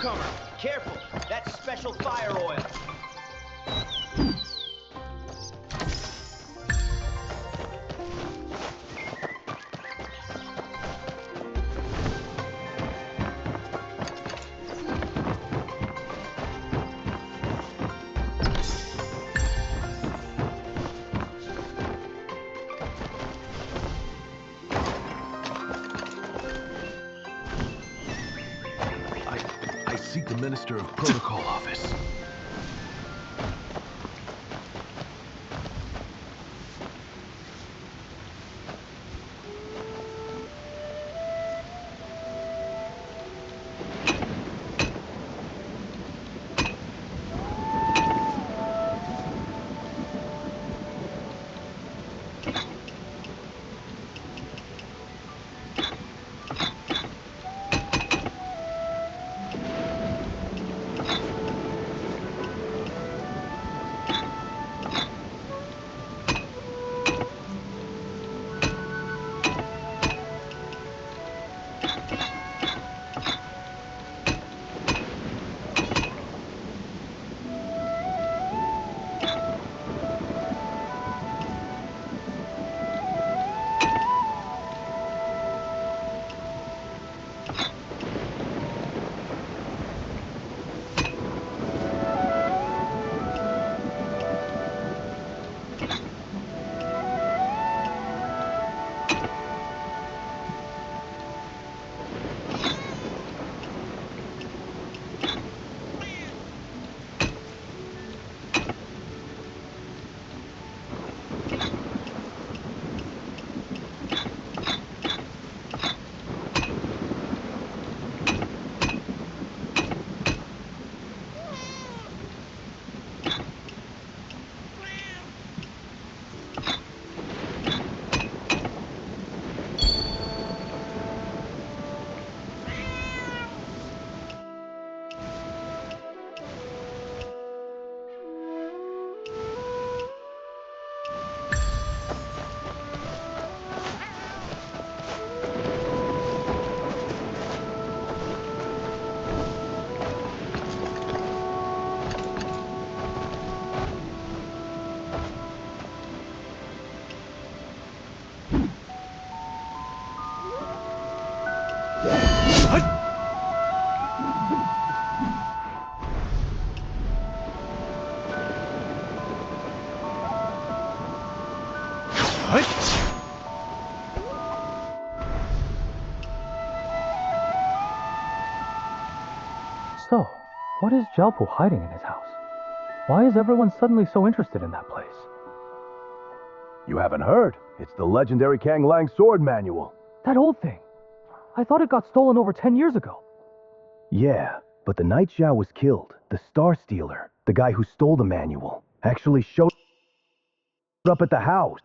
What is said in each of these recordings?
newcomer! Careful! That's special fire oil! I seek the Minister of Protocol office. So, what is Jalpo hiding in his house? Why is everyone suddenly so interested in that place? You haven't heard? It's the legendary Kang Lang sword manual. That old thing! I thought it got stolen over 10 years ago. Yeah, but the night Xiao was killed, the Star Stealer, the guy who stole the manual, actually showed up at the house.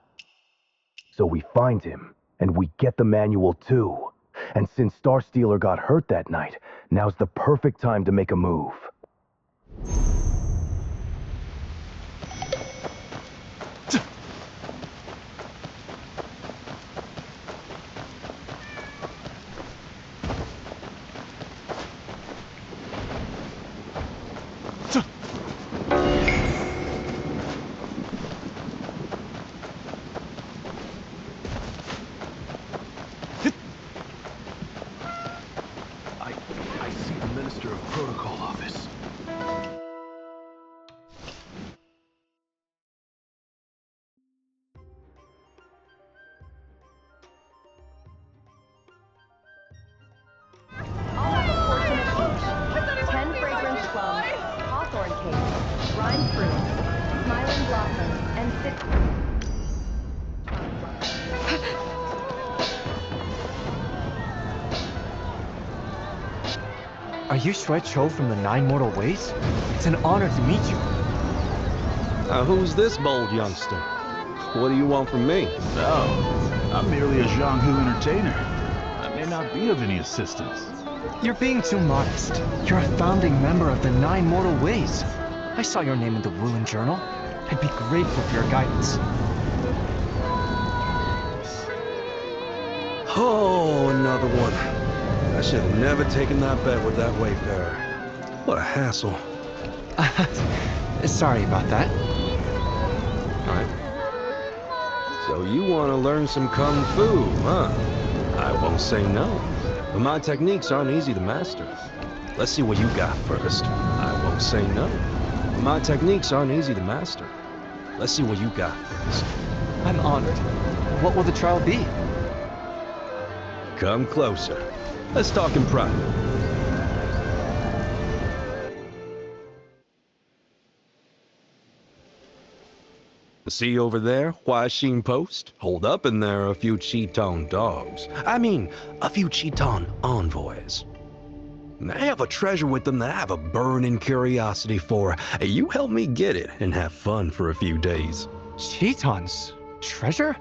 So we find him, and we get the manual too. And since Star Stealer got hurt that night, now's the perfect time to make a move. I see the Minister of Protocol office. I'll have a portion of each. 10 fragrance plums, hawthorn cake, brine fruit, smiling blossom, and Are you Shui Cho from the Nine Mortal Ways? It's an honor to meet you. Who's this bold youngster? What do you want from me? Oh, I'm merely a Zhanghu entertainer. I may not be of any assistance. You're being too modest. You're a founding member of the Nine Mortal Ways. I saw your name in the Wulin Journal. I'd be grateful for your guidance. Oh, another one. I should have never taken that bet with that wayfarer. What a hassle. Sorry about that. All right. So you want to learn some kung fu, huh? I won't say no. But my techniques aren't easy to master. Let's see what you got first. I won't say no. But my techniques aren't easy to master. Let's see what you got first. I'm honored. What will the trial be? Come closer. Let's talk in private. See over there, Hua Xin Post? Hold up in there a few Chiton dogs. I mean, a few Chiton envoys. They have a treasure with them that I have a burning curiosity for. You help me get it and have fun for a few days. Chiton's treasure?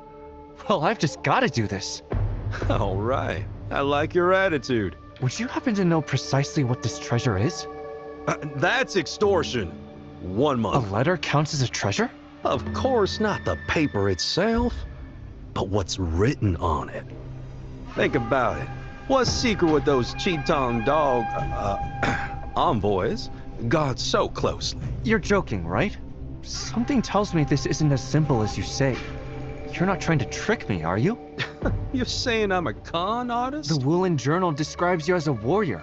Well, I've just got to do this. All right. I like your attitude. Would you happen to know precisely what this treasure is? That's extortion. 1 A month. letter counts as a treasure? Of course, not the paper itself, but what's written on it. Think about it. What's secret with those Chiton dog envoys guard so closely? You're joking, right? Something tells me this isn't as simple as you say. You're not trying to trick me, are you? You're saying I'm a con artist? The Woolen Journal describes you as a warrior,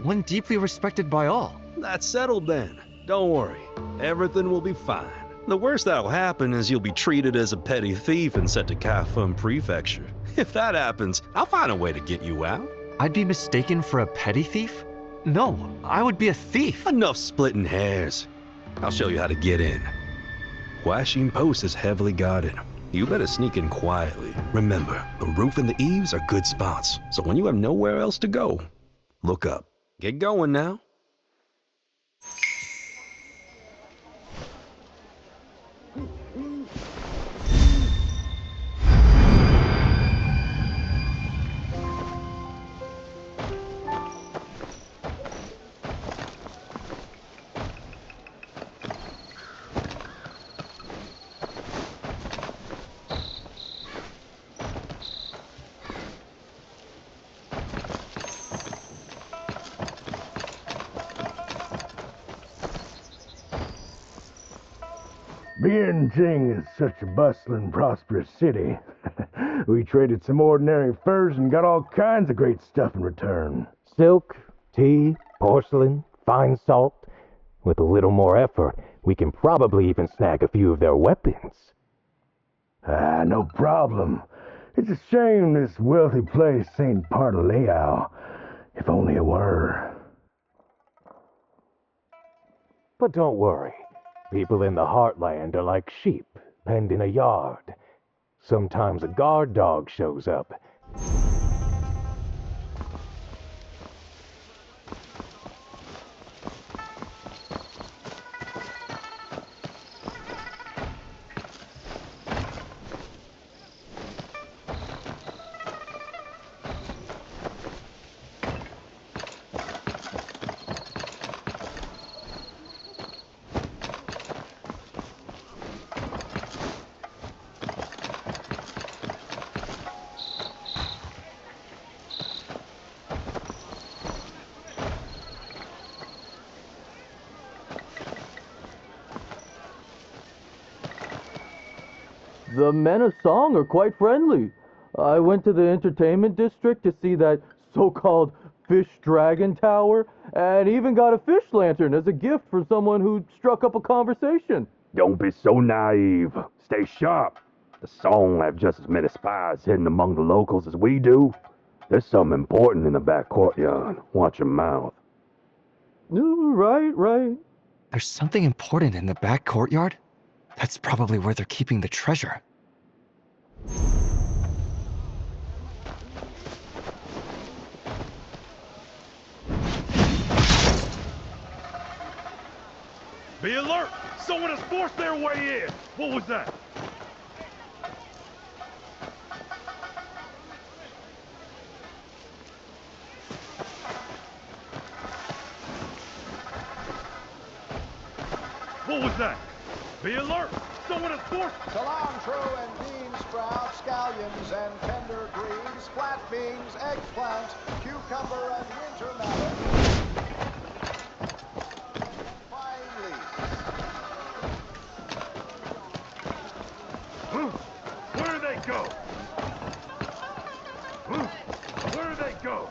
one deeply respected by all. That's settled then. Don't worry. Everything will be fine. The worst that'll happen is you'll be treated as a petty thief and sent to Kafun Prefecture. If that happens, I'll find a way to get you out. I'd be mistaken for a petty thief? No, I would be a thief. Enough splitting hairs. I'll show you how to get in. Hua Xin Post is heavily guarded. You better sneak in quietly. Remember, the roof and the eaves are good spots, so when you have nowhere else to go, look up. Get going now. Bianjing is such a bustling, prosperous city. We traded some ordinary furs and got all kinds of great stuff in return. Silk, tea, porcelain, fine salt. With a little more effort, we can probably even snag a few of their weapons. No problem. It's a shame this wealthy place ain't part of Liao. If only it were. But don't worry. People in the heartland are like sheep penned in a yard. Sometimes a guard dog shows up. The men of Song are quite friendly. I went to the entertainment district to see that so-called fish dragon tower, and even got a fish lantern as a gift for someone who struck up a conversation. Don't be so naive. Stay sharp. The Song have just as many spies hidden among the locals as we do. There's something important in the back courtyard. Watch your mouth. Right. There's something important in the back courtyard? That's probably where they're keeping the treasure. Be alert! Someone has forced their way in! What was that? What was that? Be alert! Someone has forced... Cilantro and bean sprouts, scallions and tender greens, flat beans, eggplant, cucumber and winter melon. go? Huh? Where do they go?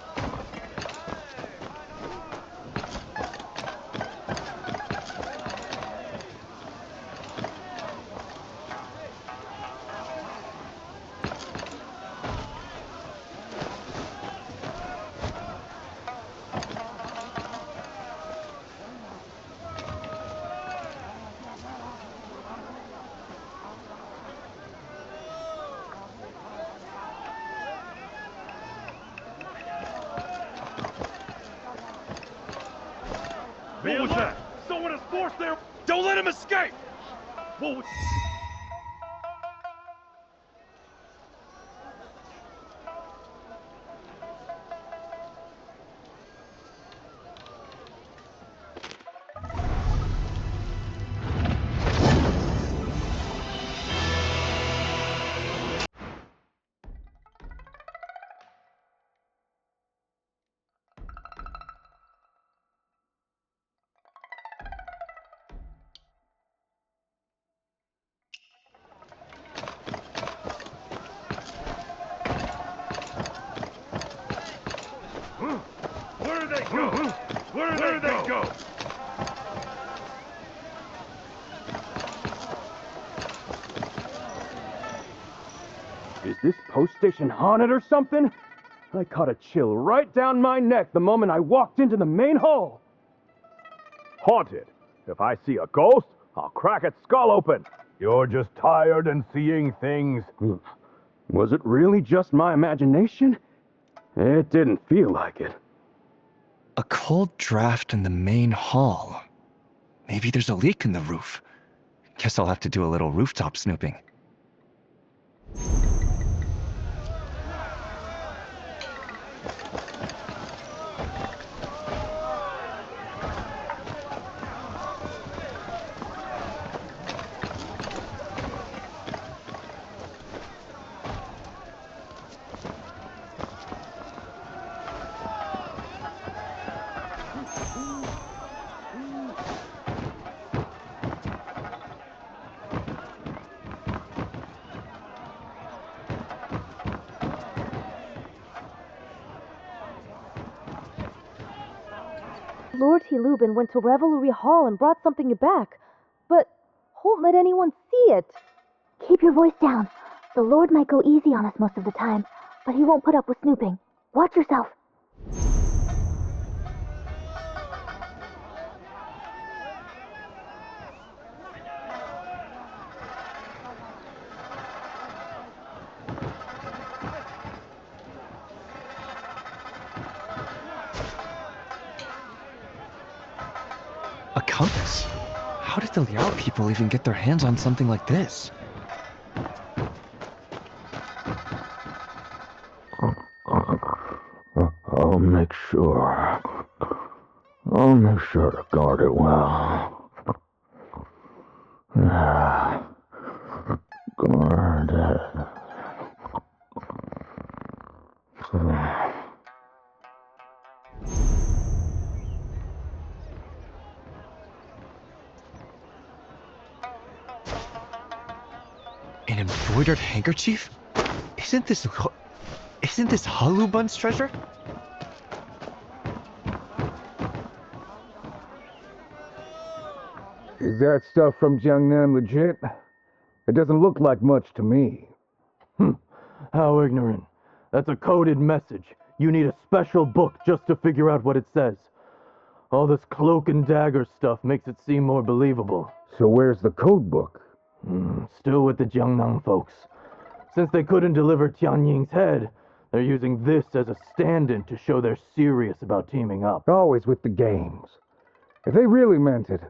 What was that? Someone has forced their... Don't let him escape! What was... Where do they go? Where do they go? Is this post station haunted or something? I caught a chill right down my neck the moment I walked into the main hall. Haunted. If I see a ghost, I'll crack its skull open. You're just tired and seeing things. Was it really just my imagination? It didn't feel like it. A cold draft in the main hall. Maybe there's a leak in the roof. Guess I'll have to do a little rooftop snooping. Lord T. Lubin went to Revelry Hall and brought something back, but won't let anyone see it. Keep your voice down. The Lord might go easy on us most of the time, but he won't put up with snooping. Watch yourself. A compass? How did the Liao people even get their hands on something like this? I'll make sure. I'll make sure to guard it well. Guard it. An embroidered handkerchief? Isn't this Halubun's treasure? Is that stuff from Jiangnan legit? It doesn't look like much to me. How ignorant. That's a coded message. You need a special book just to figure out what it says. All this cloak and dagger stuff makes it seem more believable. So where's the code book? Still with the Jiangnan folks. Since they couldn't deliver Tianying's head, they're using this as a stand-in to show they're serious about teaming up. Always with the games. If they really meant it,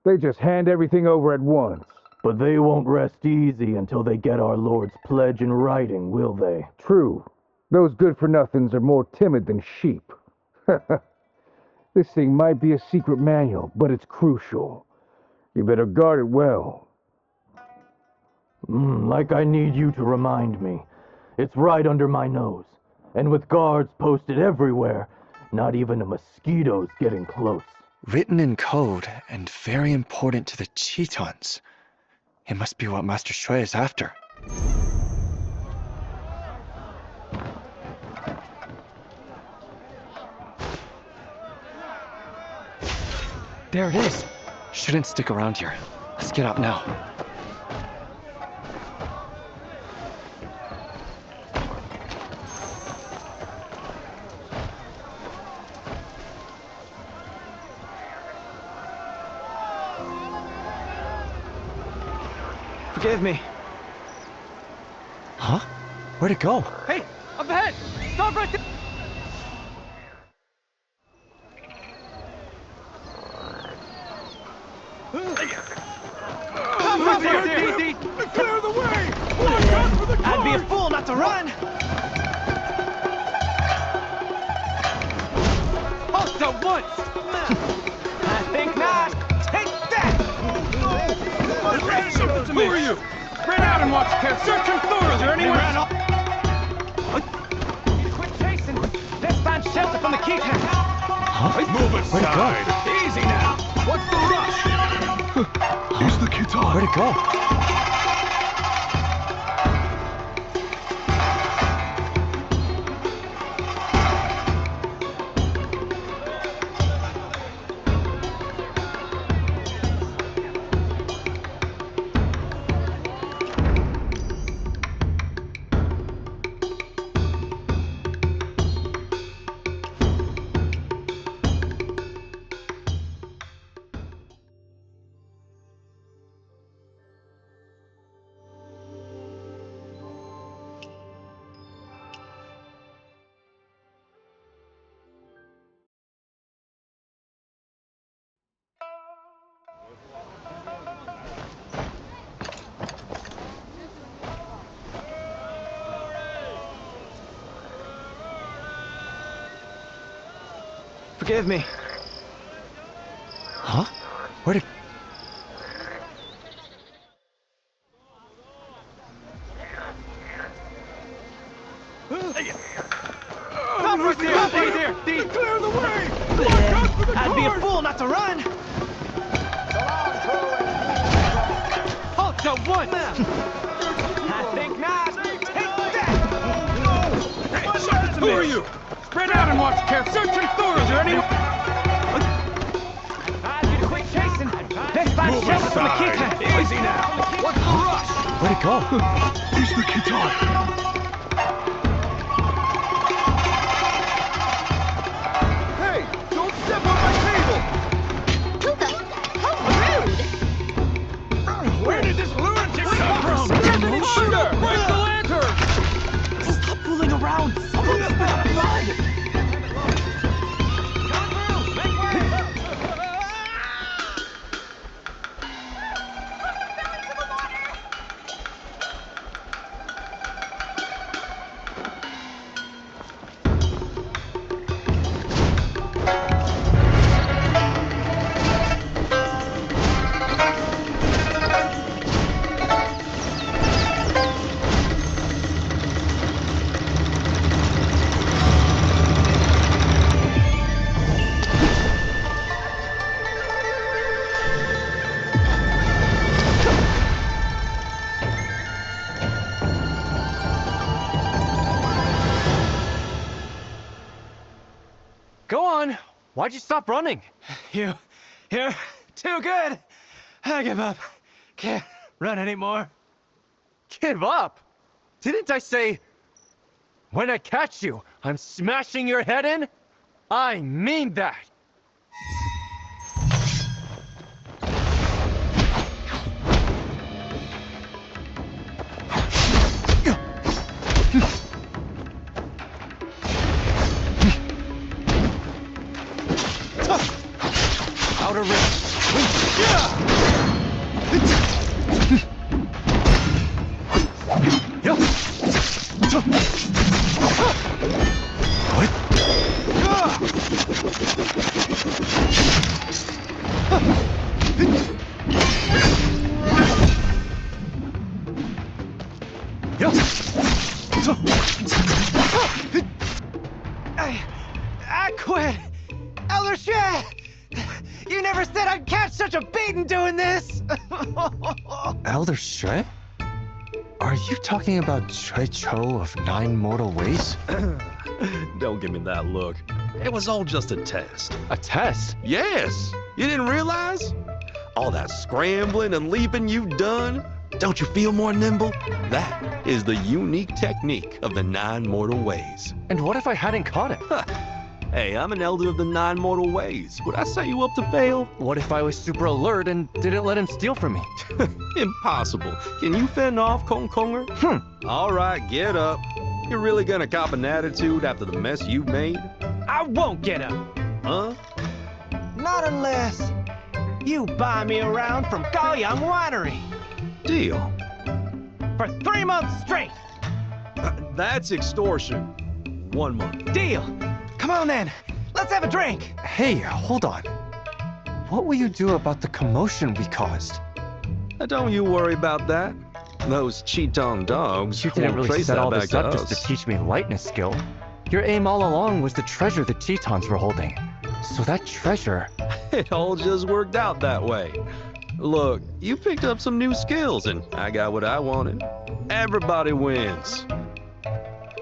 they just hand everything over at once. But they won't rest easy until they get our Lord's pledge in writing, will they? True. Those good-for-nothings are more timid than sheep. This thing might be a secret manual, but it's crucial. You better guard it well. Like I need you to remind me. It's right under my nose. And with guards posted everywhere, not even a mosquito's getting close. Written in code and very important to the Chitons. It must be what Master Shui is after. There it is. Shouldn't stick around here. Let's get out now. Forgive me. Huh? Where'd it go? Hey, up ahead! Stop right there! Stop right there, Daisy! Clear the way! Watch out for the I'd be a cars! fool not to run! Halt at once! I think not! Take that! It means something to me! Who are you? Spread out and watch carefully! Search him thorough! Is there anyone? Quit chasing! Let's find shelter from the key town! Huh? Move aside! Easy now! What's the rush? He's the guitar. Where'd it go? Forgive me. Huh? Where'd it... Stop right there! Stop right there! Clear the way! I'd be a fool not to run! Halt at once! I think not! Take that! Who are you? Spread out and watch carefully! Search him thorough! Is there anyone? I'd get quit chasing! Let's find Move shelter from the key aside. town! Easy now! What's the rush? Where'd it go? He's the guitar. Hey, don't step on my table! Where did this lunatic come from? Shooter! Break the lantern! Stop fooling around! Someone spit blood! Go on! Why'd you stop running? You're too good! I give up. Can't run anymore. Give up? Didn't I say, when I catch you, I'm smashing your head in? I mean that! Outer rim. I quit! Elder Shred! You never said I'd catch such a beating doing this! Elder Shui? Are you talking about Shui Cho of Nine Mortal Ways? Don't give me that look. It was all just a test. A test? Yes! You didn't realize? All that scrambling and leaping you've done? Don't you feel more nimble? That is the unique technique of the 9 mortal ways. And what if I hadn't caught it? Hey, I'm an elder of the 9 mortal ways. Would I set you up to fail? What if I was super alert and didn't let him steal from me? Impossible. Can you fend off Kong Konger? All right, get up. You're really gonna cop an attitude after the mess you've made? I won't get up. Huh? Not unless you buy me around from Gaoyang Winery. Deal. For 3 months straight. That's extortion. 1 month. Deal. Come on then. Let's have a drink. Hey, hold on. What will you do about the commotion we caused? Don't you worry about that. Those Cheetong dogs You didn't won't really trace set that all back this to up just us. to teach me lightness skill. Your aim all along was the treasure the Tetons were holding. So that treasure... It all just worked out that way. Look, you picked up some new skills, and I got what I wanted. Everybody wins.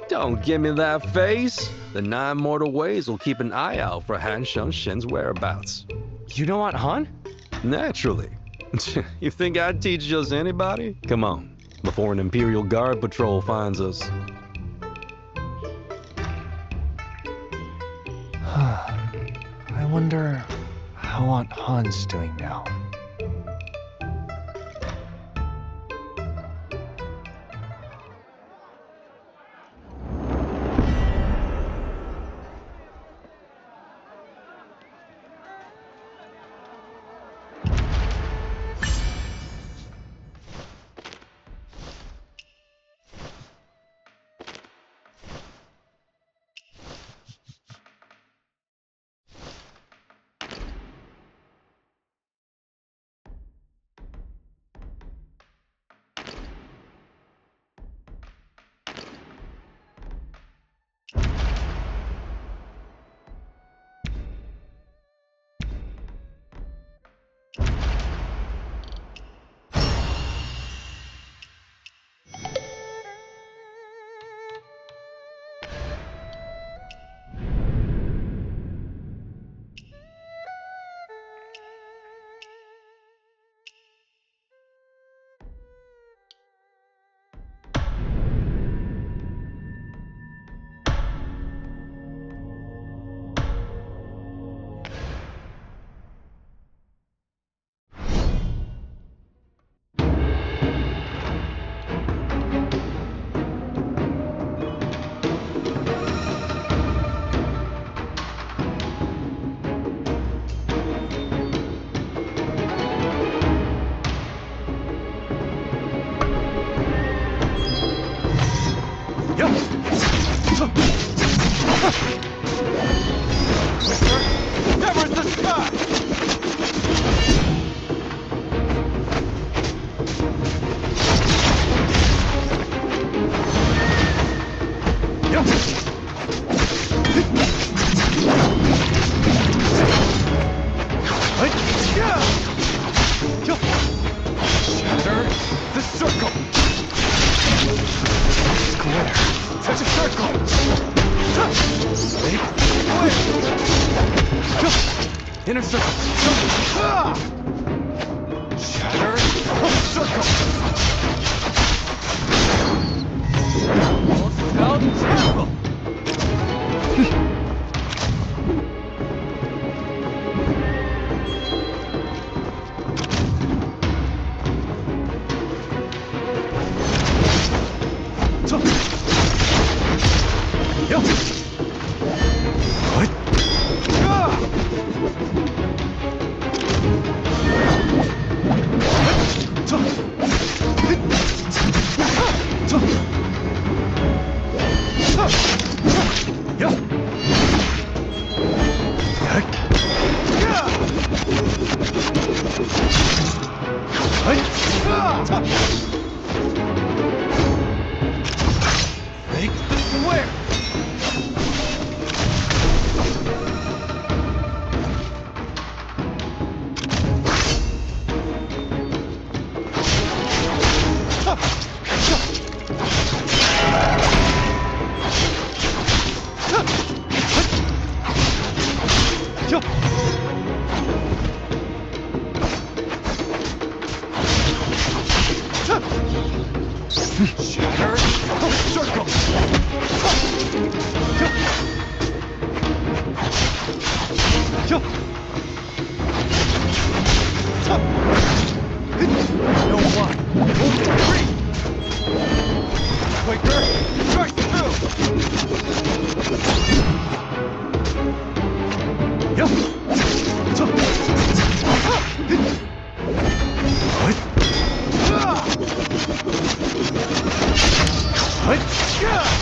Don't give me that face. The 9 mortal ways will keep an eye out for Han Sheng-shen's whereabouts. You don't want Han? Naturally. You think I'd teach just anybody? Come on, before an Imperial Guard patrol finds us. I wonder how Aunt Han's doing now. Inner circle. Shatter. Circle. Almost down. Circle.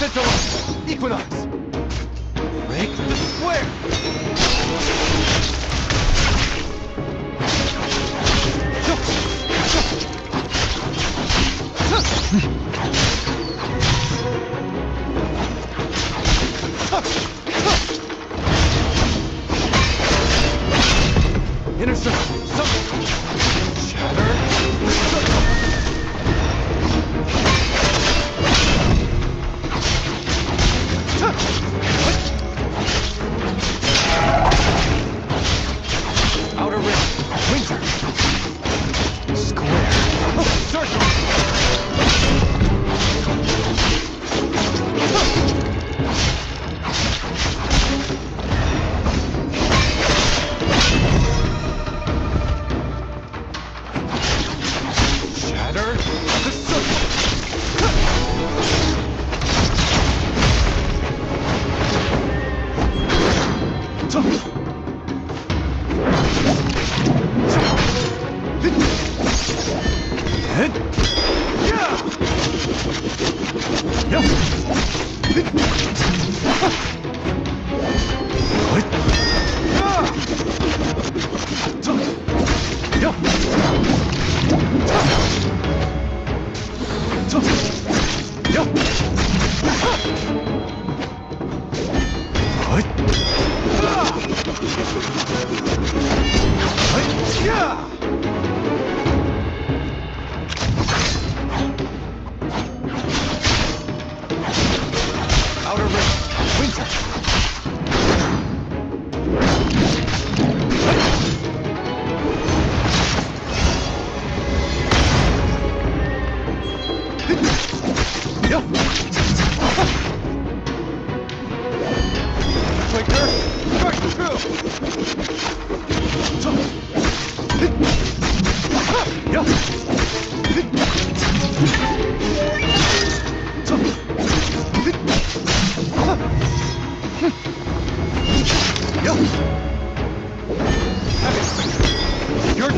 Central Equinox! Break the square! Inner circle, summon! Shatter! Outer rim, winter! Square! Circle! Shatter the circle! Outer rim, winter! Quicker! Strike You're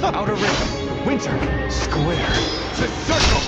Outer rim, winter, square, to circle.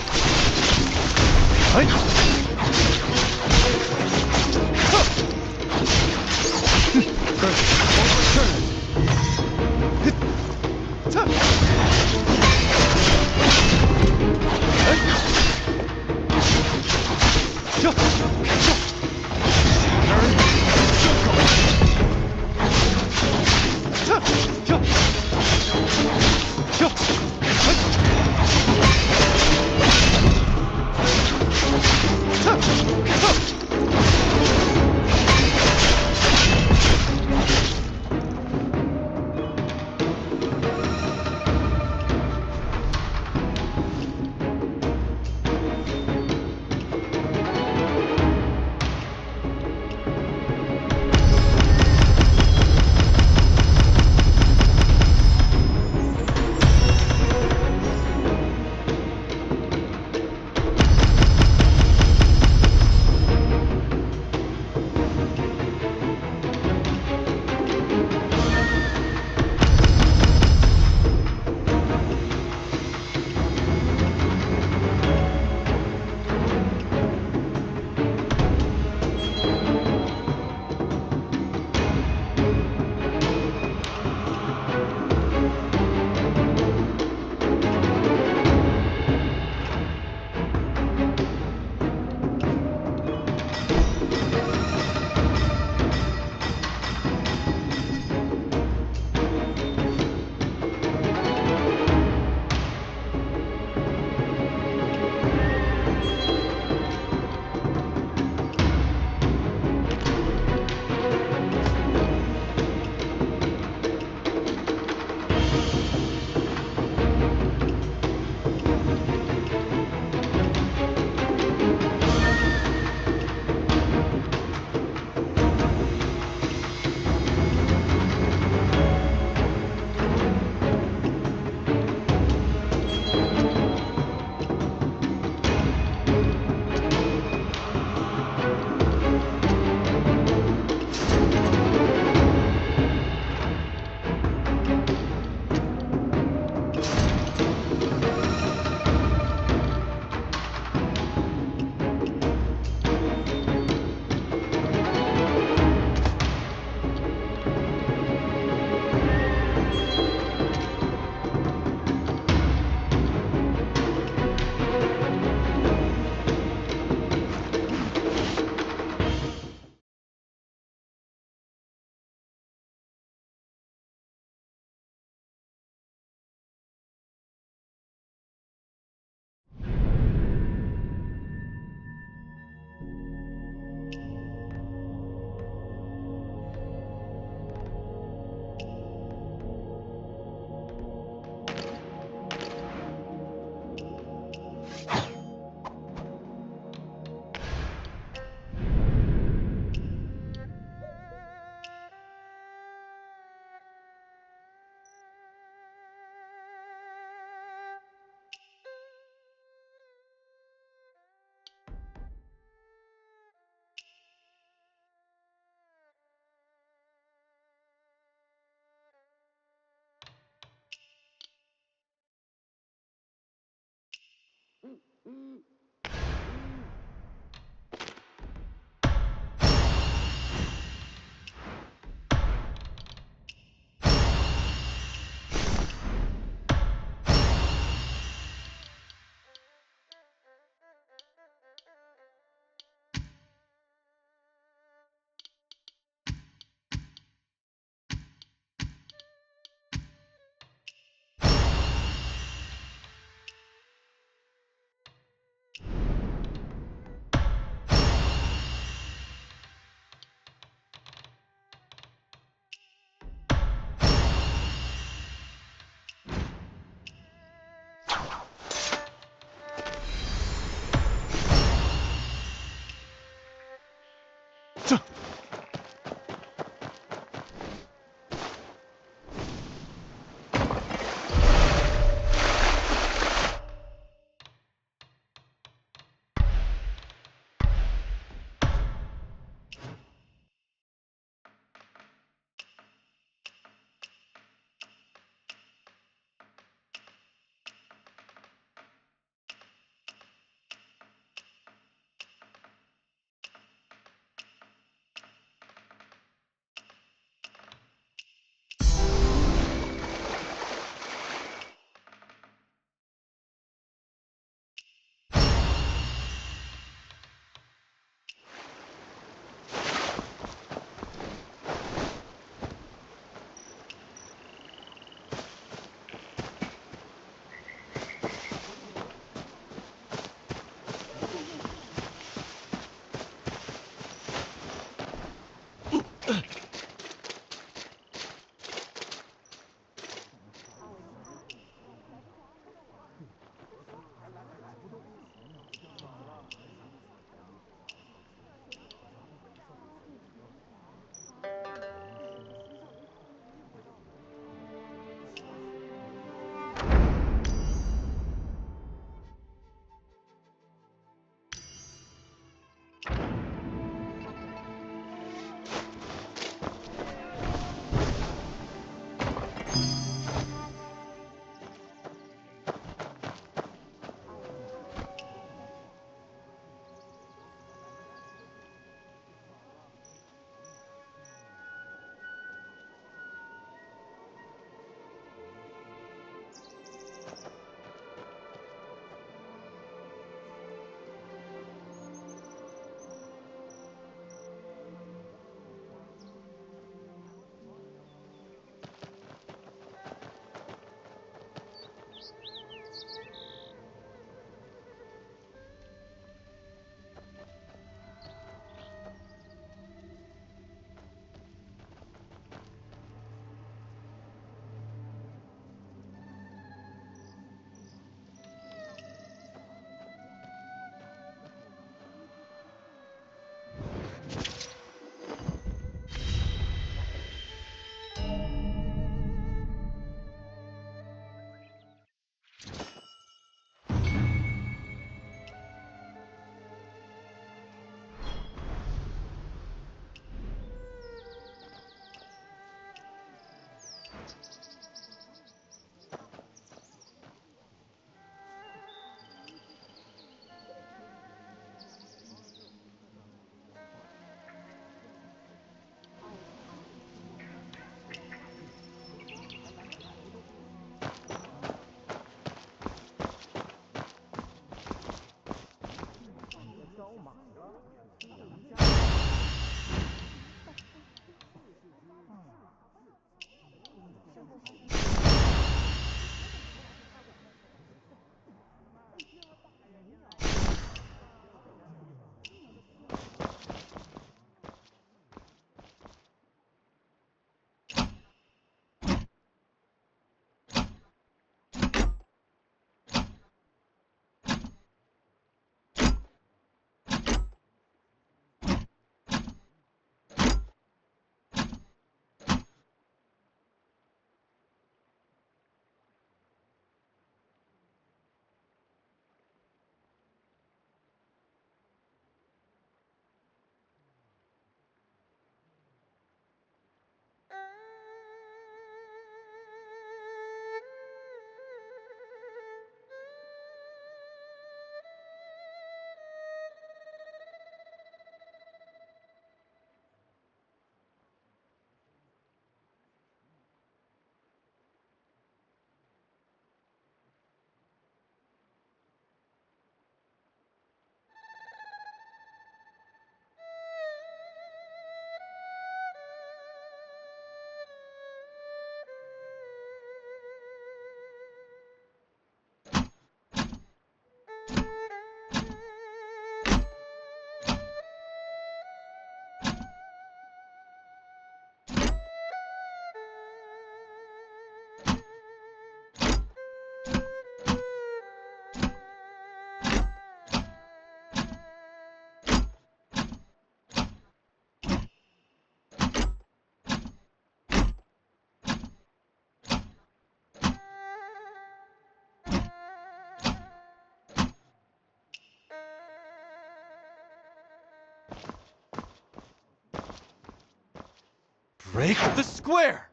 Break the square!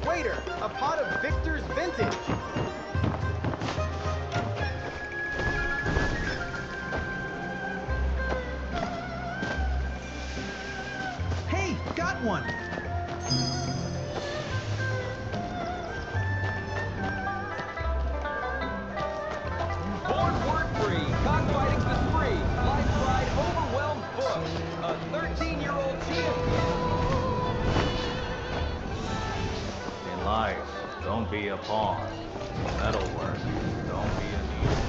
Waiter, a pot of Victor's Vintage. Hey, got one! Board word free. Cockfighting's the spree. Life ride overwhelmed book. A 13-year-old champion. In life, don't be a pawn. That'll work. Don't be a needle.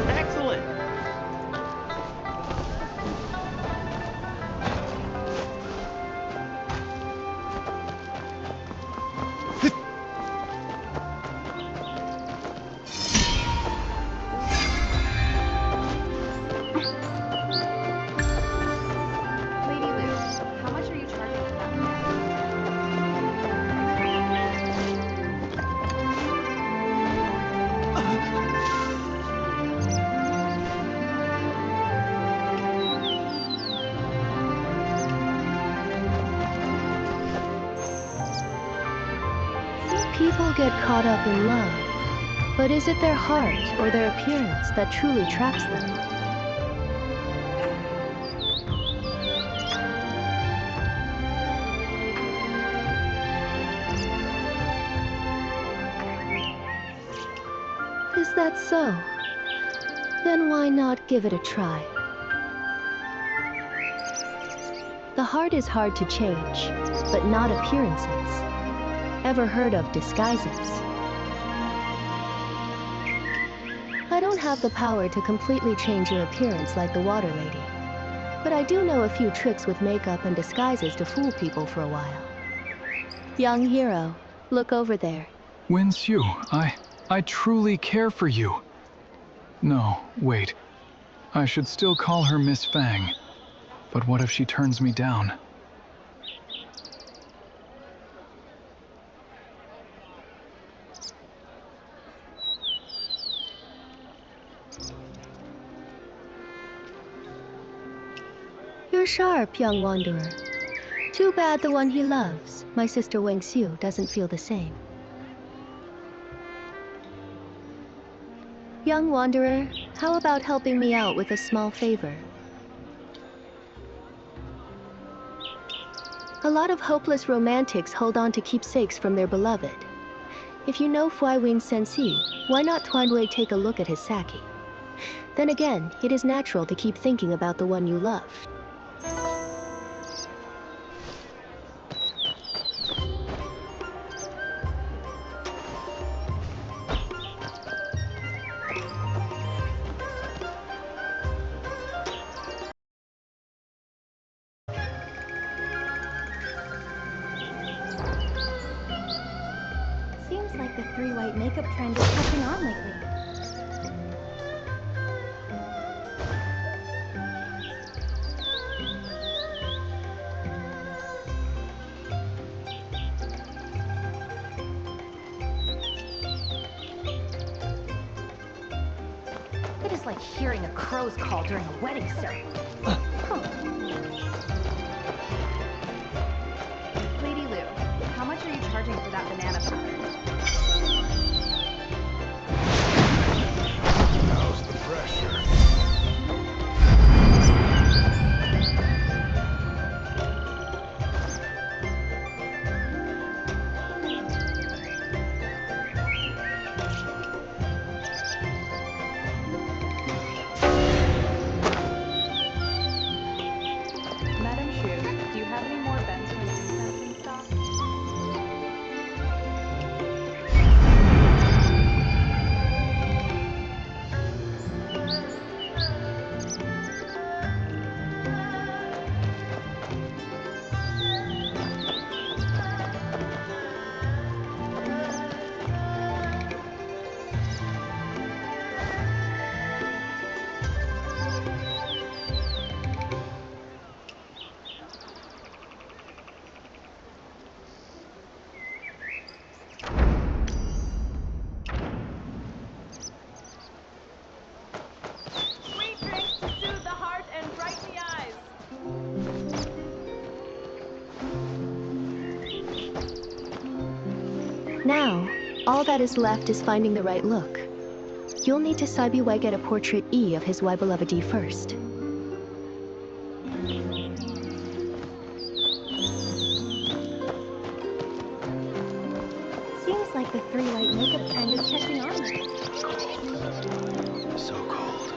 Excellent. Lady Lou, how much are you charging for that? People get caught up in love, but is it their heart or their appearance that truly traps them? Is that so? Then why not give it a try? The heart is hard to change, but not appearances. Ever heard of disguises? I don't have the power to completely change your appearance like the Water Lady, but I do know a few tricks with makeup and disguises to fool people for a while. Young hero, look over there. Wen Xiu, I truly care for you. No, wait. I should still call her Miss Fang. But what if she turns me down? You're sharp, young wanderer. Too bad the one he loves, my sister Wang Xiu, doesn't feel the same. Young wanderer, how about helping me out with a small favor? A lot of hopeless romantics hold on to keepsakes from their beloved. If you know Fuiwing Sensi, why not Twandwei take a look at his sake? Then again, it is natural to keep thinking about the one you love. Seems like the three white makeup trend is catching on lately. It is like hearing a crow's call during a wedding ceremony. Lady Lou, how much are you charging for that banana pattern? How's the pressure? Madam Shu, do you have any more Benswin incense in stock? Sweet drinks to soothe the heart and brighten the eyes. Now, all that is left is finding the right look. You'll need to Saibiwei get a portrait E of his Waibeloved first. Seems like the three white makeup trend is catching on lately. So cold.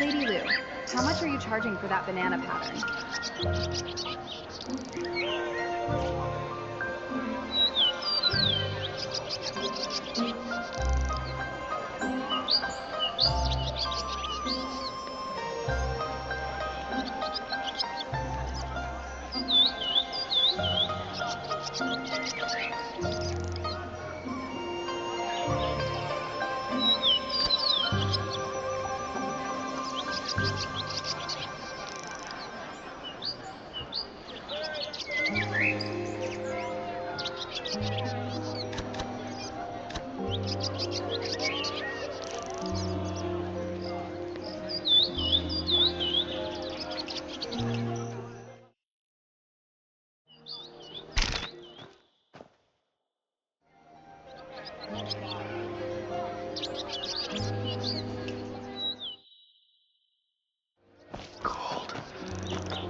Lady Lou, how much are you charging for that banana pattern?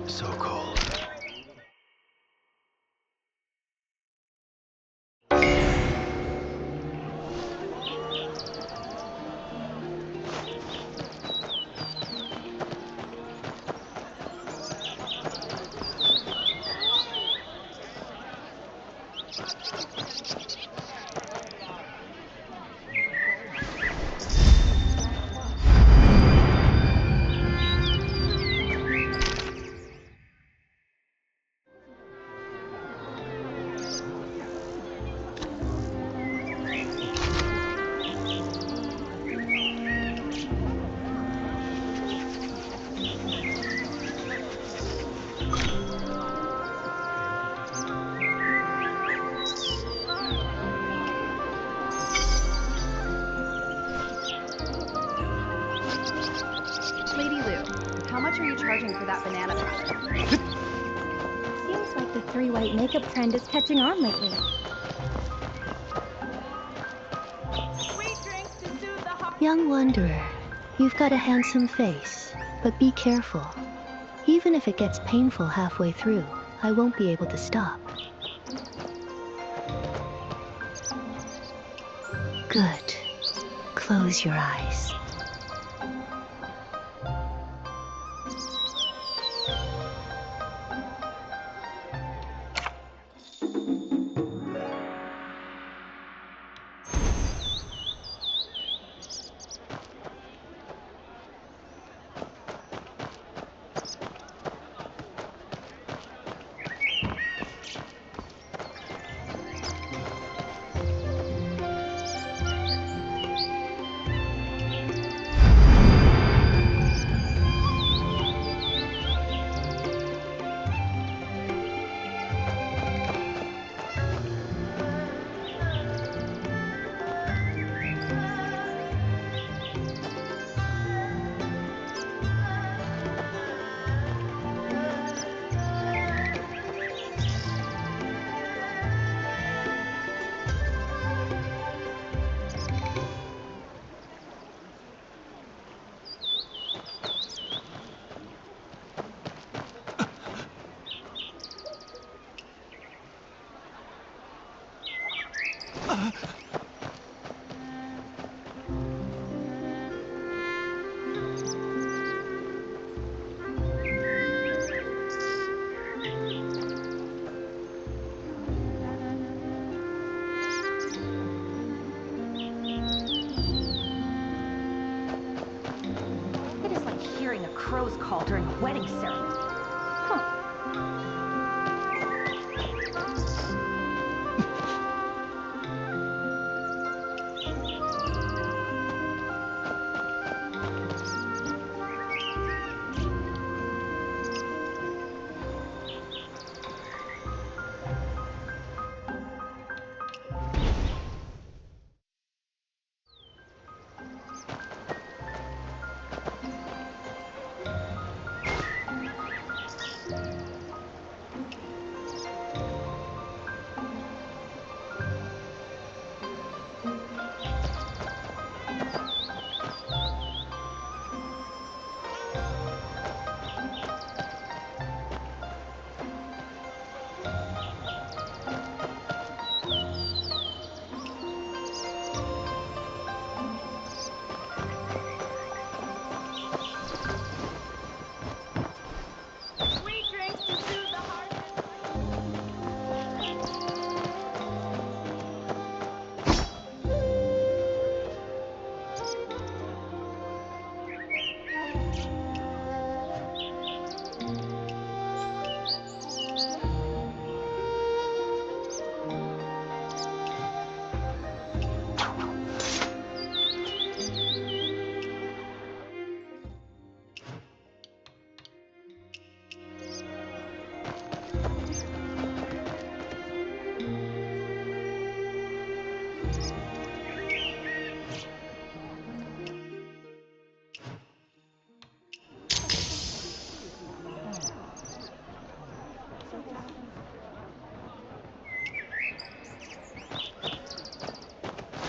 So cold. Lady Lou, how much are you charging for that banana pattern? glittery white makeup trend is catching on lately. Sweet drinks to soothe the heart. Young wanderer, you've got a handsome face, but be careful. Even if it gets painful halfway through, I won't be able to stop. Good. Close your eyes. It is like hearing a crow's call during a wedding ceremony. Huh. Sweet drinks to soothe the heart.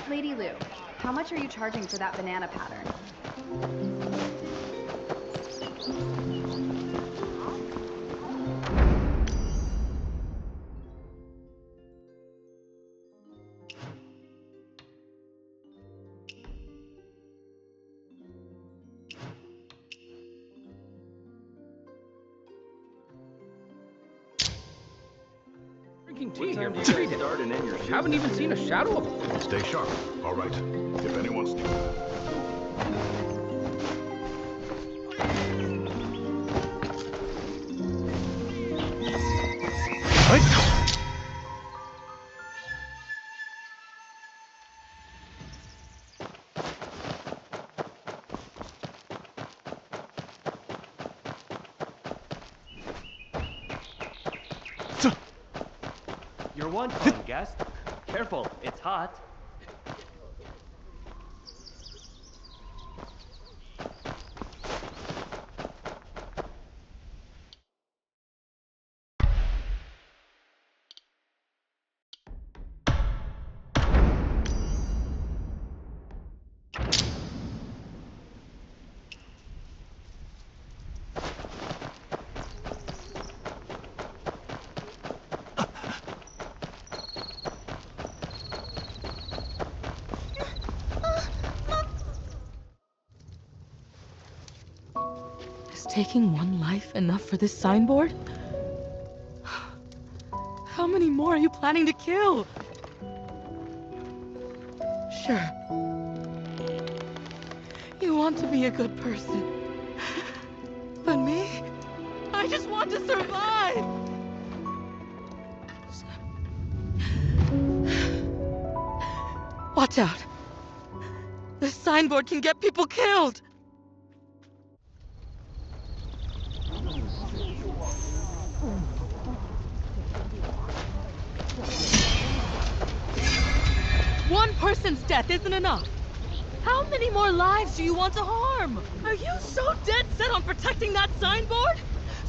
Lady Lou, how much are you charging for that banana pattern? Drinking tea here. Treat it. Haven't even seen a shadow of a... Stay sharp. All right. If anyone's... You're one-time guest. Careful, it's hot. taking one life enough for this signboard? How many more are you planning to kill? Sure. You want to be a good person. But me? I just want to survive! Watch out. This signboard can get people killed! One person's death isn't enough. How many more lives do you want to harm? Are you so dead set on protecting that signboard?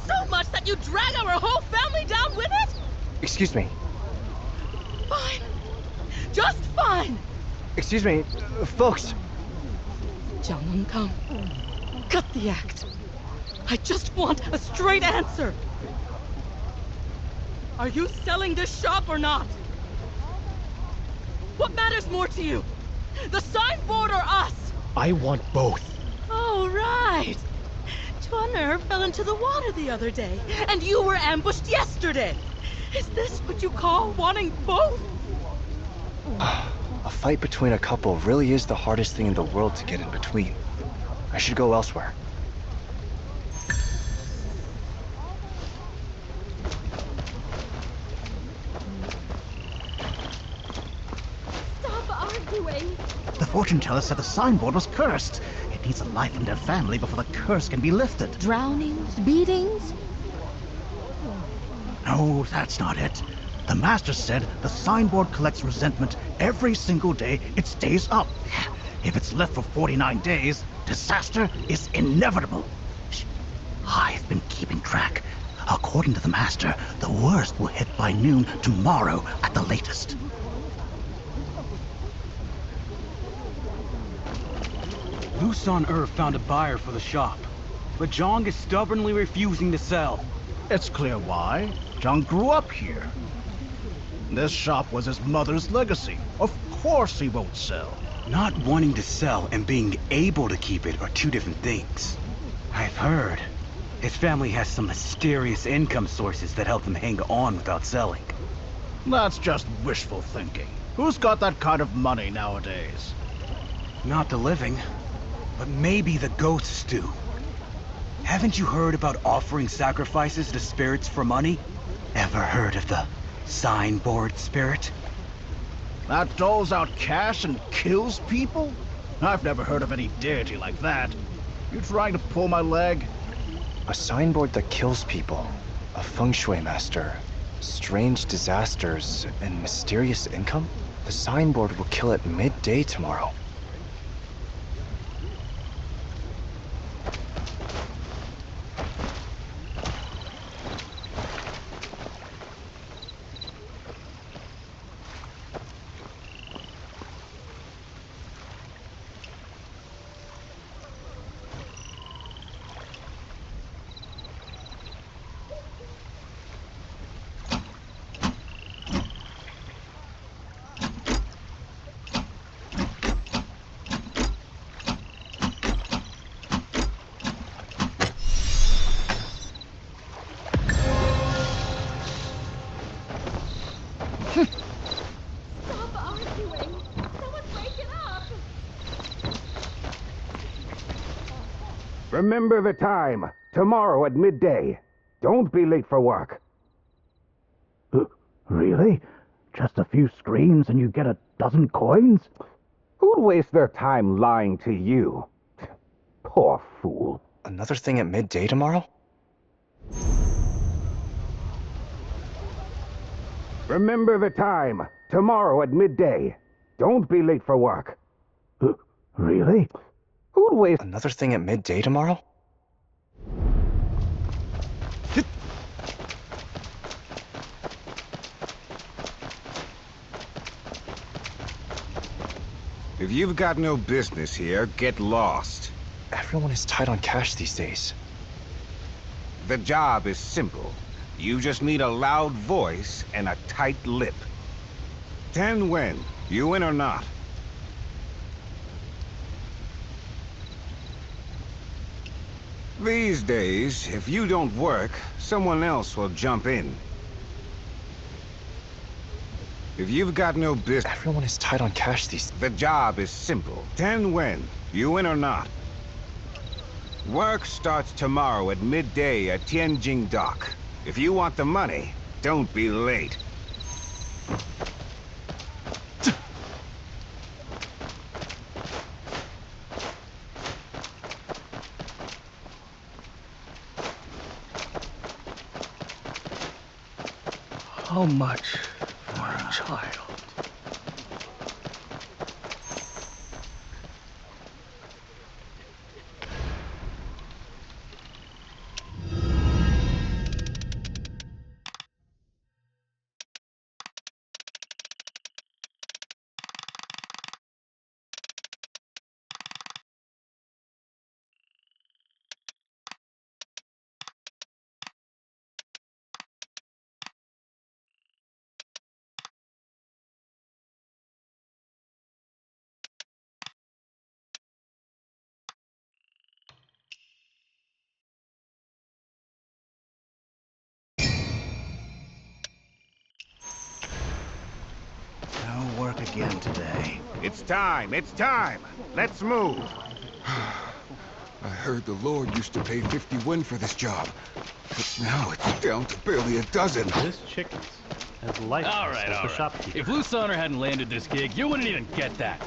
So much that you drag our whole family down with it? Excuse me. Fine. Just fine. Excuse me, folks. Jiang Wenkang, cut the act. I just want a straight answer. Are you selling this shop or not? What matters more to you? The signboard or us? I want both. Oh, right. Tuaner fell into the water the other day, and you were ambushed yesterday. Is this what you call wanting both? A fight between a couple really is the hardest thing in the world to get in between. I should go elsewhere. Stop arguing. The fortune teller said the signboard was cursed. It needs a life in their family before the curse can be lifted. Drownings, beatings? No, that's not it. The master said the signboard collects resentment every single day it stays up. If it's left for 49 days, disaster is inevitable. Shh. I've been keeping track. According to the master, the worst will hit by noon tomorrow at the latest. Lu San found a buyer for the shop, but Zhang is stubbornly refusing to sell. It's clear why. Zhang grew up here. This shop was his mother's legacy. Of course he won't sell. Not wanting to sell and being able to keep it are two different things. I've heard his family has some mysterious income sources that help them hang on without selling. That's just wishful thinking. Who's got that kind of money nowadays? Not the living, but maybe the ghosts do. Haven't you heard about offering sacrifices to spirits for money? Ever heard of the signboard spirit? That doles out cash and kills people? I've never heard of any deity like that. You trying to pull my leg? A signboard that kills people. A feng shui master. Strange disasters and mysterious income? The signboard will kill at midday tomorrow. Remember the time. Tomorrow at midday. Don't be late for work. Really? Just a few screams and you get a dozen coins? Who'd waste their time lying to you? Poor fool. Another thing at midday tomorrow? Remember the time. Tomorrow at midday. Don't be late for work. Really? Who'd waste... Another thing at midday tomorrow? If you've got no business here, get lost. Everyone is tight on cash these days. The job is simple. You just need a loud voice and a tight lip. 10 win. You in or not? These days, if you don't work, someone else will jump in. If you've got no business... Everyone is tight on cash these... The job is simple. Ten when, you in or not. Work starts tomorrow at midday at Tianjing Dock. If you want the money, don't be late. How much for a child? No work again today. It's time, it's time! Let's move! I heard the Lord used to pay 50 won for this job, but now it's down to barely a dozen. This chickens has life All right. the shopkeeper. If Lusana hadn't landed this gig, you wouldn't even get that.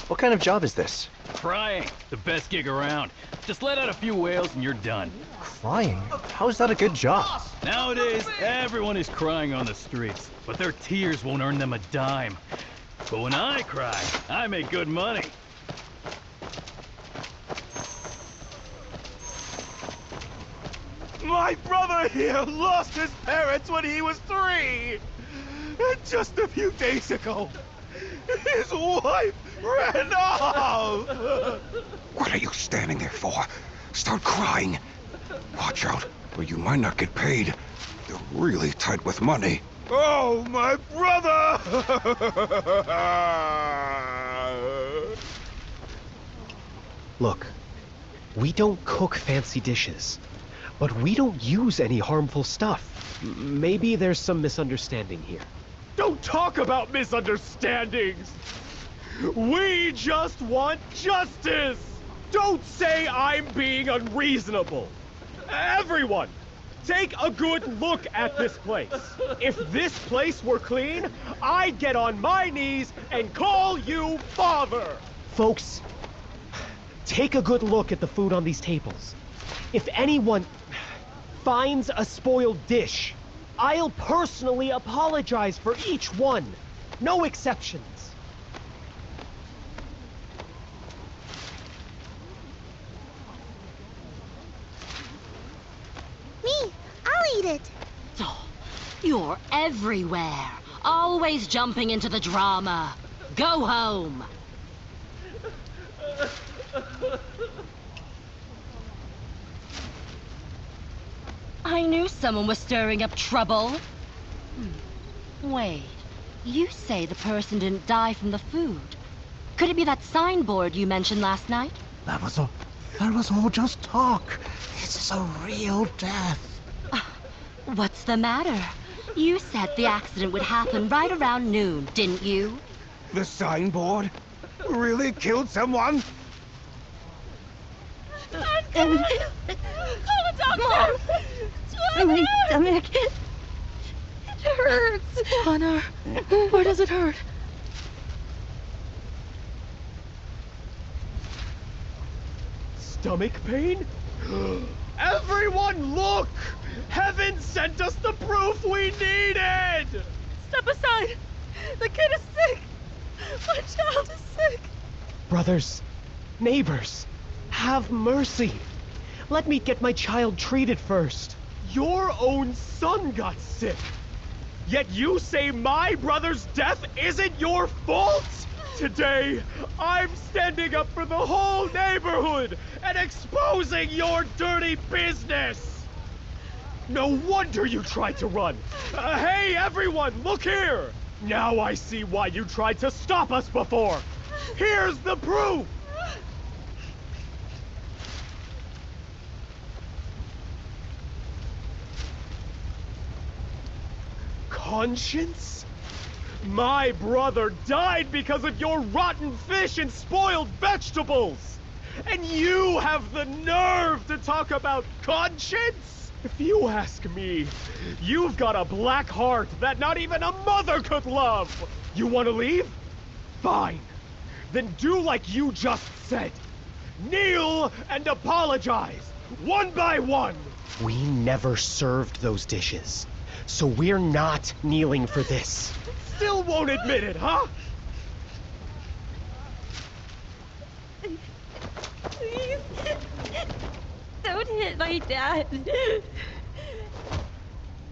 What kind of job is this? Crying, the best gig around. Just let out a few wails and you're done. Crying? How is that a good job? Nowadays, everyone is crying on the streets, but their tears won't earn them a dime. But when I cry, I make good money. My brother here lost his parents when he was 3! And just a few days ago, his wife ran off! What are you standing there for? Start crying. Watch out, or you might not get paid. They're really tight with money. Oh, my brother! Look, we don't cook fancy dishes, but we don't use any harmful stuff. Maybe there's some misunderstanding here. Don't talk about misunderstandings! We just want justice! Don't say I'm being unreasonable! Everyone, take a good look at this place. If this place were clean, I'd get on my knees and call you father! Folks, take a good look at the food on these tables. If anyone finds a spoiled dish, I'll personally apologize for each one. No exceptions. Me, I'll eat it. Oh, you're everywhere. Always jumping into the drama. Go home. I knew someone was stirring up trouble. Wait, you say the person didn't die from the food. Could it be that signboard you mentioned last night? That was all just talk. This is a real death. What's the matter? You said the accident would happen right around noon, didn't you? The signboard? Really killed someone? Call the doctor! My stomach. It hurts. Connor, where does it hurt? Stomach pain? Everyone look! Heaven sent us the proof we needed! Step aside! The kid is sick! My child is sick! Brothers, neighbors, have mercy. Let me get my child treated first. Your own son got sick! Yet you say my brother's death isn't your fault? Today, I'm standing up for the whole neighborhood and exposing your dirty business! No wonder you tried to run! Hey everyone, look here! Now I see why you tried to stop us before! Here's the proof! conscience? My brother died because of your rotten fish and spoiled vegetables! And you have the nerve to talk about conscience? If you ask me, you've got a black heart that not even a mother could love! You want to leave? Fine. Then do like you just said. Kneel and apologize, one by one! We never served those dishes, so we're not kneeling for this. Still won't admit it, huh? Please. Don't hit my dad. Don't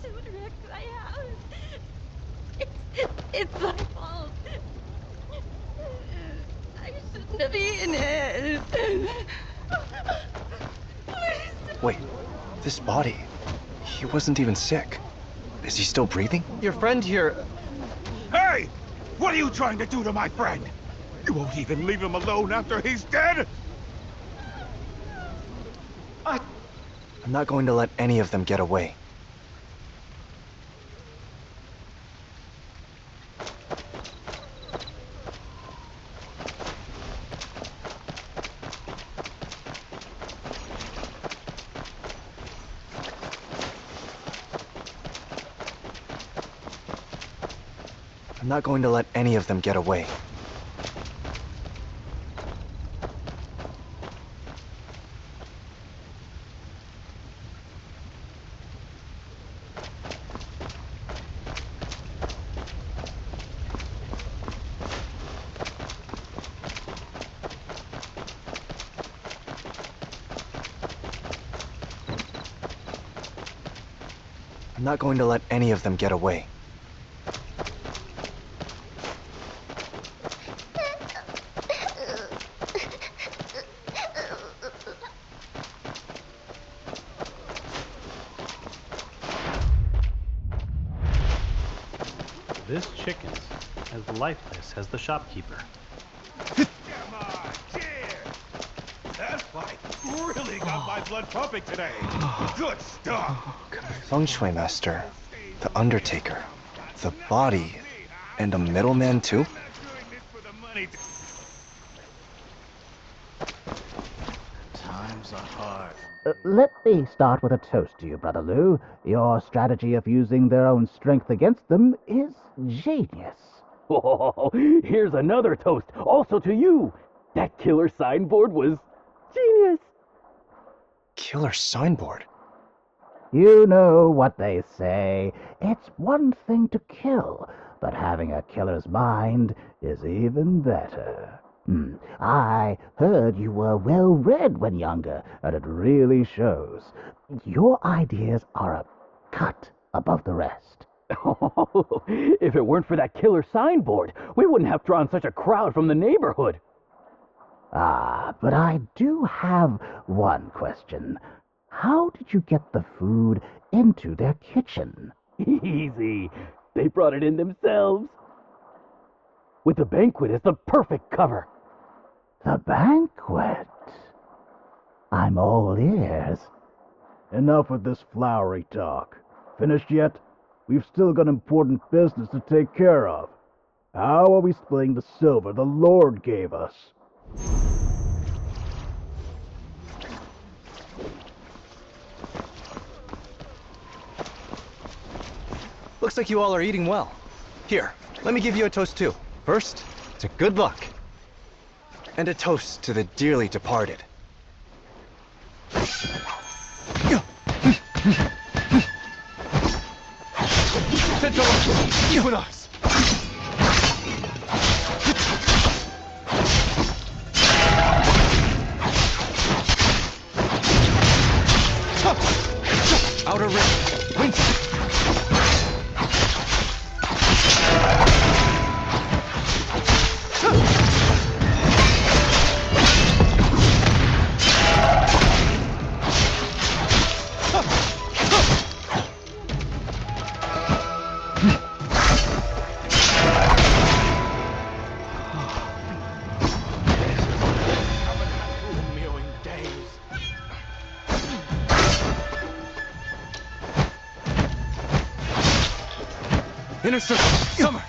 wreck my house. It's my fault. I shouldn't have eaten it. Wait, this body, he wasn't even sick. Is he still breathing? Your friend here... Hey! What are you trying to do to my friend? You won't even leave him alone after he's dead? I'm not going to let any of them get away. I'm not going to let any of them get away. I'm not going to let any of them get away. This chicken's as lifeless as the shopkeeper. Come on, cheers! That fight really got my blood pumping today. Good stuff. Feng Shui Master, the Undertaker, the body, and a middleman too? Times are hard. Let me start with a toast to you, Brother Lou. Your strategy of using their own strength against them is genius. Oh, here's another toast, also to you. That killer signboard was genius. Killer signboard? You know what they say. It's one thing to kill, but having a killer's mind is even better. I heard you were well-read when younger, and it really shows. Your ideas are a cut above the rest. Oh, if it weren't for that killer signboard, we wouldn't have drawn such a crowd from the neighborhood. Ah, but I do have one question. How did you get the food into their kitchen? Easy. They brought it in themselves. With the banquet as the perfect cover. The banquet? I'm all ears. Enough with this flowery talk. Finished yet? We've still got important business to take care of. How are we splitting the silver the Lord gave us? Looks like you all are eating well. Here, let me give you a toast too. First, to good luck. And a toast to the dearly departed. You with us! Outer rim, wings. Inner circle. Summer.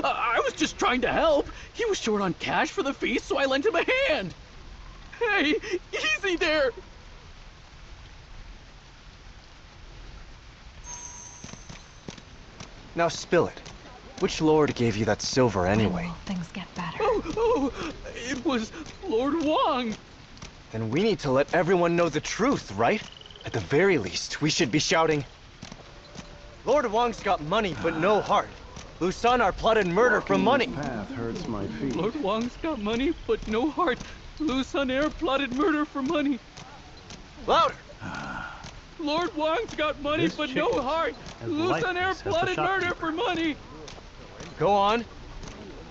I was just trying to help. He was short on cash for the feast, so I lent him a hand. Hey, easy there. Now spill it. Which lord gave you that silver anyway? Things get better. Oh, it was Lord Wong. Then we need to let everyone know the truth, right? At the very least, we should be shouting, Lord Wong's got money, but no heart. Lu Sun plotted murder for money. Path hurts my feet. Lord Wong's got money, but no heart. Lu Sun plotted murder for money. Louder! Lord Wong's got money, but no heart. Lu Sun plotted murder for money. Go on.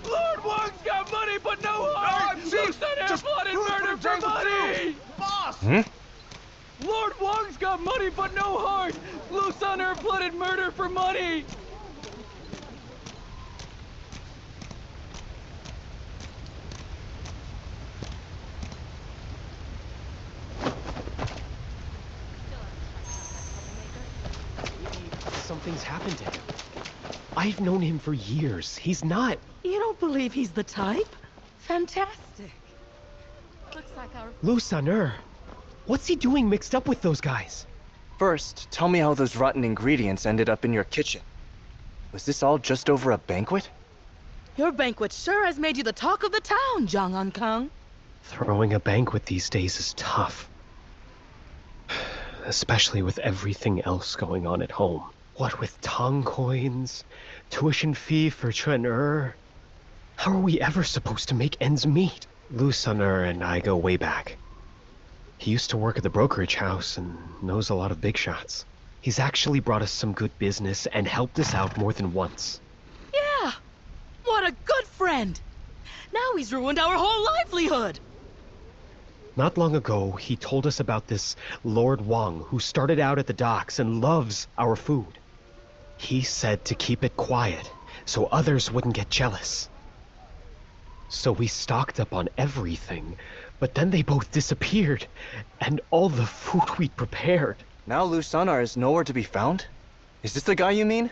Lord Wong's got money, but no heart. Lu Sun plotted murder for money. Boss! Lord Wong's got money, but no heart. Lu Sun plotted murder for money. Something's happened to him. I've known him for years. He's not... You don't believe he's the type? Fantastic. Looks like our... Lu Sun. What's he doing mixed up with those guys? First, tell me how those rotten ingredients ended up in your kitchen. Was this all just over a banquet? Your banquet sure has made you the talk of the town, Jong Un Kung. Throwing a banquet these days is tough. Especially with everything else going on at home. What with Tong coins, tuition fee for Chen How are we ever supposed to make ends meet? Lu Sun and I go way back. He used to work at the brokerage house and knows a lot of big shots. He's actually brought us some good business and helped us out more than once. Yeah! What a good friend! Now he's ruined our whole livelihood! Not long ago, he told us about this Lord Wong who started out at the docks and loves our food. He said to keep it quiet so others wouldn't get jealous. So we stocked up on everything, but then they both disappeared, and all the food we'd prepared. Now Lu Sun is nowhere to be found? Is this the guy you mean?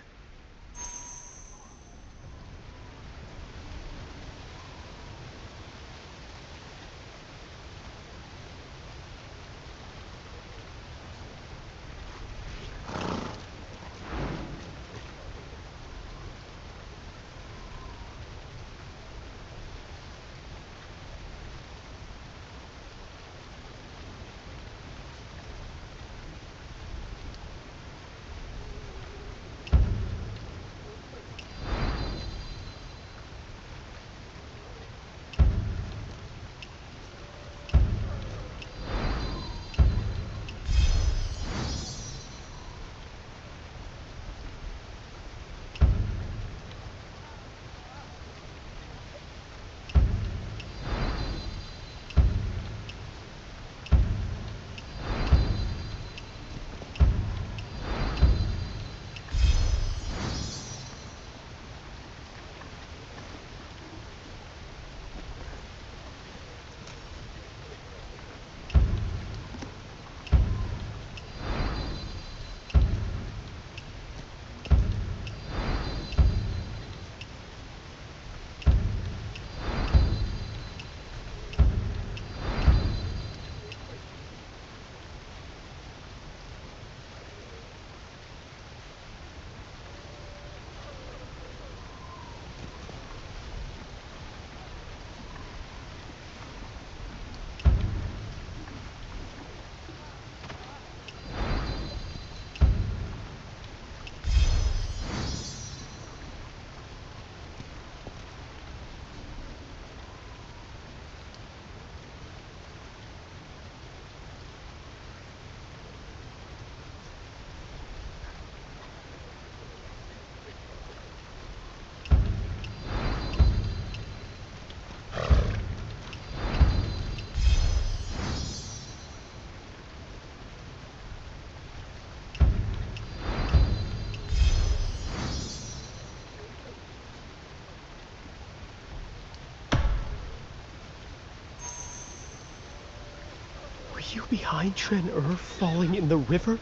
you behind Tren falling in the river?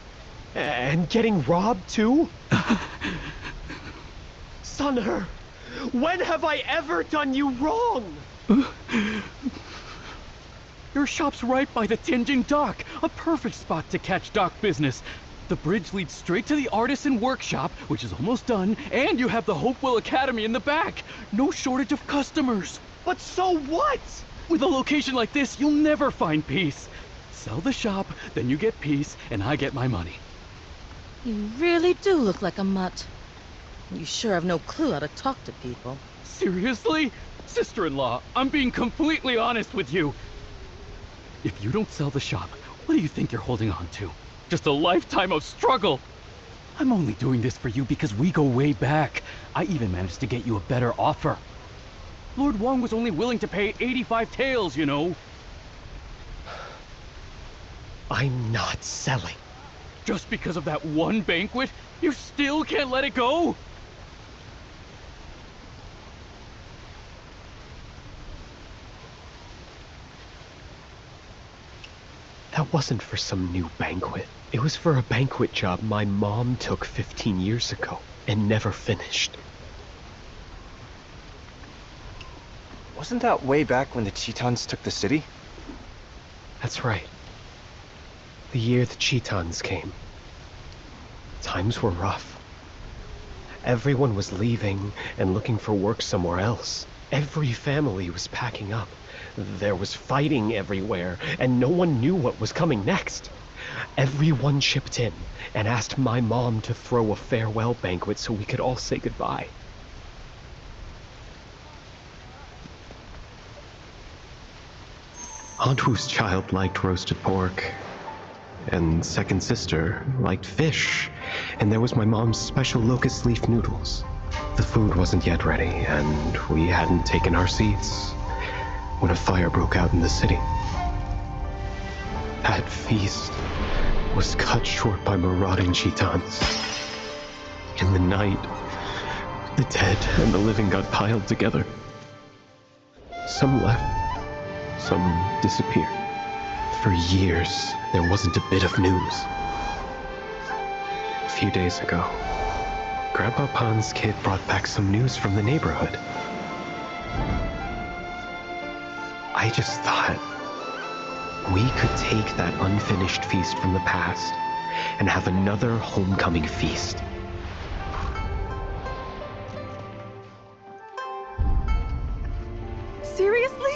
And getting robbed too? Sun-Er, when have I ever done you wrong? Your shop's right by the Tianjing dock, a perfect spot to catch dock business. The bridge leads straight to the artisan workshop, which is almost done, and you have the Hopewell Academy in the back. No shortage of customers. But so what? With a location like this, you'll never find peace. Sell the shop, then you get peace, and I get my money. You really do look like a mutt. You sure have no clue how to talk to people. Seriously? Sister-in-law, I'm being completely honest with you. If you don't sell the shop, what do you think you're holding on to? Just a lifetime of struggle. I'm only doing this for you because we go way back. I even managed to get you a better offer. Lord Wong was only willing to pay 85 taels, you know. I'm not selling. Just because of that one banquet, you still can't let it go? That wasn't for some new banquet. It was for a banquet job my mom took 15 years ago and never finished. Wasn't that way back when the Chitons took the city? That's right. The year the Chitons came. Times were rough. Everyone was leaving and looking for work somewhere else. Every family was packing up. There was fighting everywhere, and no one knew what was coming next. Everyone chipped in and asked my mom to throw a farewell banquet so we could all say goodbye. Aunt Wu's child liked roasted pork, and second sister liked fish, and there was my mom's special locust leaf noodles. The food wasn't yet ready, and we hadn't taken our seats when a fire broke out in the city. That feast was cut short by marauding Chitons. In the night, the dead and the living got piled together. Some left, some disappeared. For years, there wasn't a bit of news. A few days ago, Grandpa Pan's kid brought back some news from the neighborhood. I just thought we could take that unfinished feast from the past and have another homecoming feast. Seriously?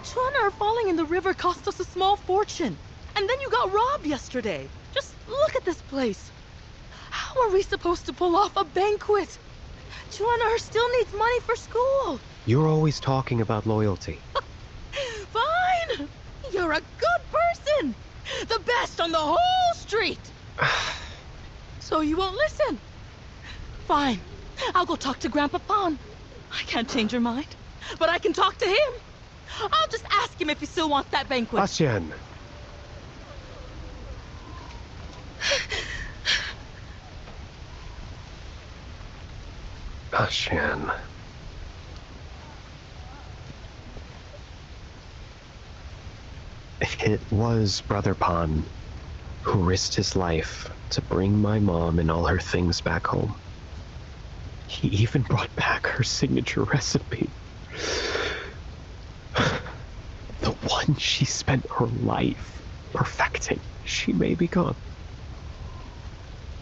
Chuan-Er falling in the river cost us a small fortune. And then you got robbed yesterday. Just look at this place. How are we supposed to pull off a banquet? Chuan-Er still needs money for school. You're always talking about loyalty. Fine! You're a good person! The best on the whole street! So you won't listen? Fine. I'll go talk to Grandpa Pan. I can't change your mind, but I can talk to him. I'll just ask him if he still wants that banquet. Asian. Asian. It was Brother Pan who risked his life to bring my mom and all her things back home. He even brought back her signature recipe. The one she spent her life perfecting. She may be gone,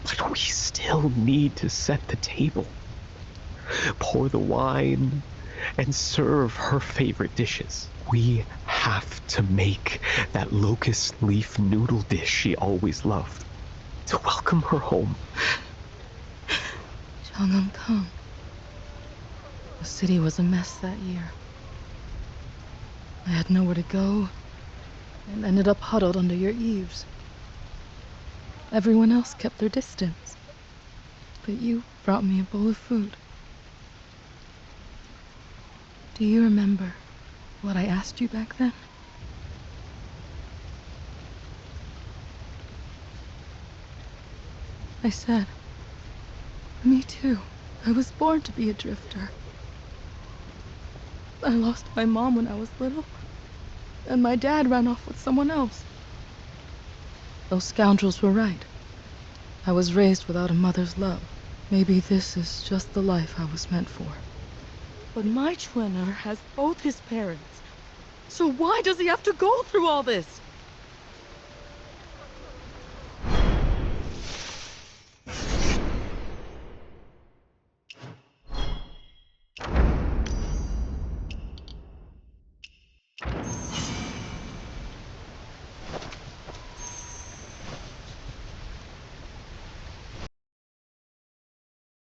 but we still need to set the table, pour the wine, and serve her favorite dishes. We have to make that locust leaf noodle dish she always loved to welcome her home. Chang'an. The city was a mess that year. I had nowhere to go and ended up huddled under your eaves. Everyone else kept their distance, but you brought me a bowl of food. Do you remember what I asked you back then? I said, me too. I was born to be a drifter. I lost my mom when I was little, and my dad ran off with someone else. Those scoundrels were right. I was raised without a mother's love. Maybe this is just the life I was meant for. But my twinner has both his parents. So why does he have to go through all this?